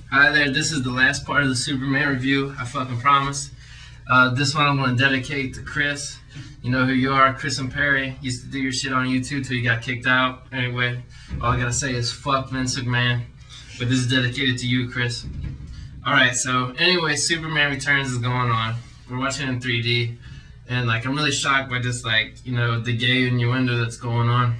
Hi there, this is the last part of the Superman review, I fucking promise. This one I'm going to dedicate to Chris. You know who you are, Chris and Perry. Used to do your shit on YouTube till you got kicked out. Anyway, all I gotta say is fuck Vince McMahon. But this is dedicated to you, Chris. Alright, so anyway, Superman Returns is going on. We're watching it in 3D. And like, I'm really shocked by just like, you know, the gay innuendo that's going on.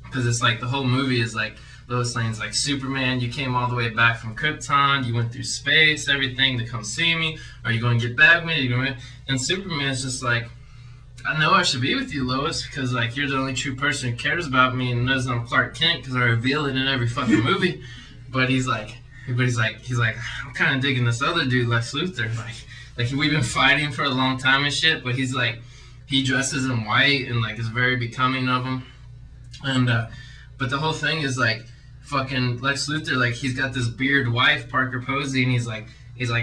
Because it's like, the whole movie is like, Lois Lane's like, Superman, you came all the way back from Krypton, you went through space, everything to come see me. Are you going to get back with me? And Superman's just like, I know I should be with you, Lois, because like you're the only true person who cares about me and knows I'm Clark Kent because I reveal it in every fucking movie. But he's like, I'm kind of digging this other dude, Lex Luthor. Like we've been fighting for a long time and shit. But he's like, he dresses in white and like is very becoming of him. And but the whole thing is like, fucking Lex Luthor, like he's got this beard wife, Parker Posey, and he's like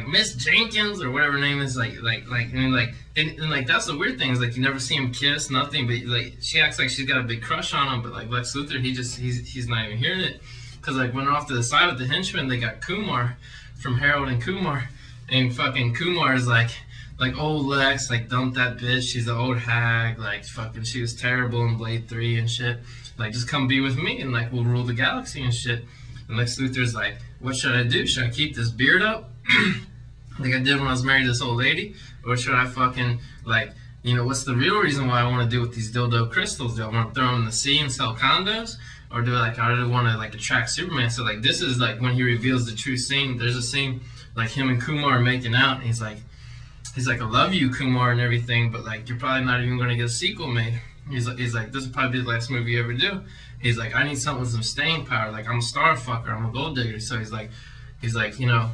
Miss Jenkins or whatever her name is, and that's the weird thing is like you never see him kiss, nothing, but like she acts like she's got a big crush on him, but like Lex Luthor, he's not even hearing it, because like when off to the side with the henchmen, they got Kumar from Harold and Kumar, and fucking Kumar is like old Lex, like dump that bitch, she's an old hag, like fucking she was terrible in Blade 3 and shit. Like, just come be with me and, like, we'll rule the galaxy and shit. And Lex Luthor's like, what should I do? Should I keep this beard up? Like I did when I was married to this old lady? Or should I fucking, like, you know, what's the real reason why I want to do with these dildo crystals? Do I want to throw them in the sea and sell condos? Or do I want to, like, attract Superman? So, like, this is, like, when he reveals the true scene. There's a scene, like, him and Kumar are making out. And he's like, I love you, Kumar, and everything, but, like, you're probably not even going to get a sequel made. He's like, this will probably be the last movie you ever do. He's like, I need something with some staying power. Like, I'm a star fucker. I'm a gold digger. So he's like, you know,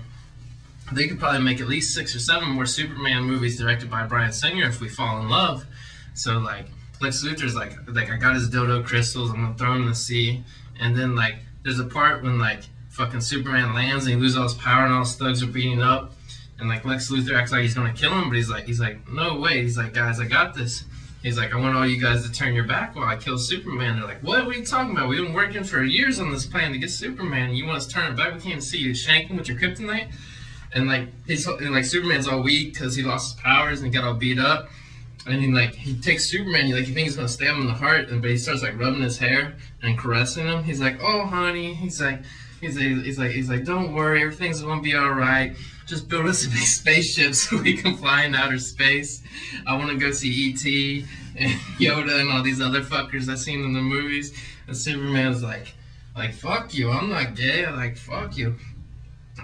they could probably make at least 6 or 7 more Superman movies directed by Bryan Singer if we fall in love. So like, Lex Luthor's like I got his dildo crystals. I'm gonna throw them in the sea. And then like, there's a part when like fucking Superman lands and he loses all his power and all his thugs are beating up. And like Lex Luthor acts like he's gonna kill him, but he's like, no way. He's like, guys, I got this. He's like, I want all you guys to turn your back while I kill Superman. They're like, what are you talking about? We've been working for years on this plan to get Superman. You want us to turn it back? We can't see you shank him with your kryptonite? And like, Superman's all weak because he lost his powers and he got all beat up. And he takes Superman. He thinks he's gonna stab him in the heart, but he starts like rubbing his hair and caressing him. He's like, oh honey. He's like, don't worry, everything's gonna be all right. Just build us a big spaceship so we can fly in outer space. I want to go see E.T. and Yoda and all these other fuckers I've seen in the movies. And Superman's like fuck you, I'm not gay. Like, fuck you.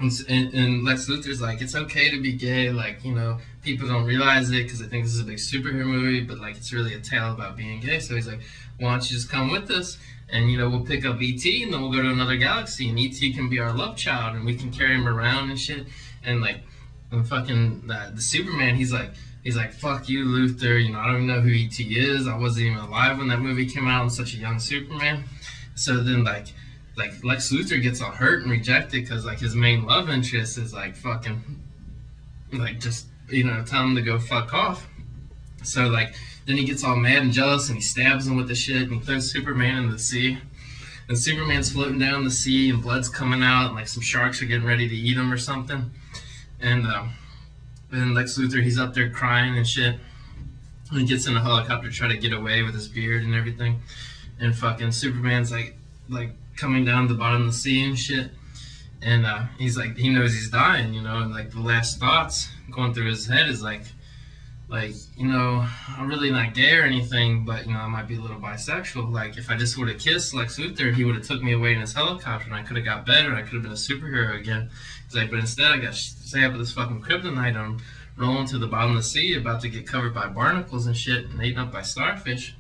And Lex Luthor's like, it's okay to be gay. Like, you know, people don't realize it because they think this is a big superhero movie, but like it's really a tale about being gay. So he's like, why don't you just come with us? And, you know, we'll pick up E.T. and then we'll go to another galaxy. And E.T. can be our love child and we can carry him around and shit. And like, and fucking the Superman, he's like, fuck you, Luthor. You know, I don't even know who E.T. is. I wasn't even alive when that movie came out. I'm such a young Superman. So then like Lex Luthor gets all hurt and rejected because like his main love interest is like fucking, like just, you know, tell him to go fuck off. So like, then he gets all mad and jealous and he stabs him with the shit and he throws Superman in the sea. And Superman's floating down the sea and blood's coming out and like some sharks are getting ready to eat him or something. And then Lex Luthor, he's up there crying and shit. And he gets in a helicopter to try to get away with his beard and everything. And fucking Superman's like coming down to the bottom of the sea and shit. And he's like, he knows he's dying, you know. And like the last thoughts going through his head is like, you know, I'm really not gay or anything, but, you know, I might be a little bisexual. Like, if I just would have kissed Lex Luthor, he would have took me away in his helicopter, and I could have got better. I could have been a superhero again. He's like, but instead, I got stay up with this fucking kryptonite. I'm rolling to the bottom of the sea, about to get covered by barnacles and shit, and eaten up by starfish.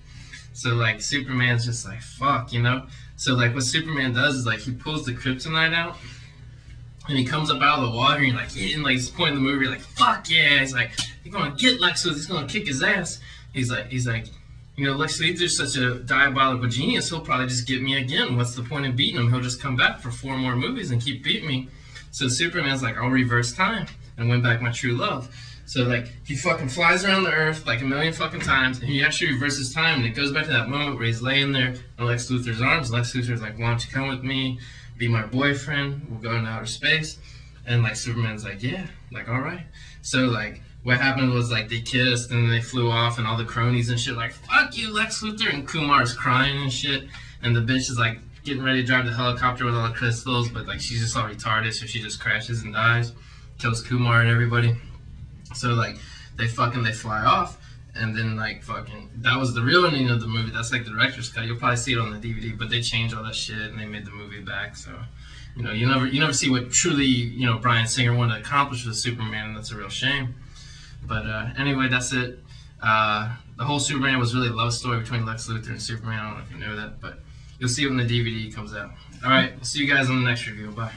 So, like, Superman's just like, fuck, you know? So, like, what Superman does is, like, he pulls the kryptonite out, and he comes up out of the water, and and like, this point in the movie, you're like, fuck yeah. He's like, you're gonna get Lex Luthor, he's gonna kick his ass. He's like, you know, Lex Luthor's such a diabolical genius, he'll probably just get me again. What's the point of beating him? He'll just come back for 4 more movies and keep beating me. So Superman's like, I'll reverse time and win back my true love. So, like, he fucking flies around the earth like a million fucking times, and he actually reverses time, and it goes back to that moment where he's laying there in Lex Luthor's arms. Lex Luthor's like, why don't you come with me? be my boyfriend. We'll go into outer space. And like Superman's like, yeah, like all right. So like what happened was like they kissed and then they flew off, and all the cronies and shit like, fuck you, Lex Luthor, and Kumar's crying and shit, and the bitch is like getting ready to drive the helicopter with all the crystals, but like she's just all retarded, so she just crashes and dies, kills Kumar and everybody. So like they fly off, and then like fucking that was the real ending of the movie. That's like the director's cut. You'll probably see it on the DVD, but they changed all that shit and they made the movie back. So you know, you never see what truly, you know, Bryan Singer wanted to accomplish with Superman, and that's a real shame. But anyway, that's it. The whole Superman was really a love story between Lex Luthor and Superman. I don't know if you know that, but you'll see it when the DVD comes out. All right, we'll see you guys on the next review. Bye.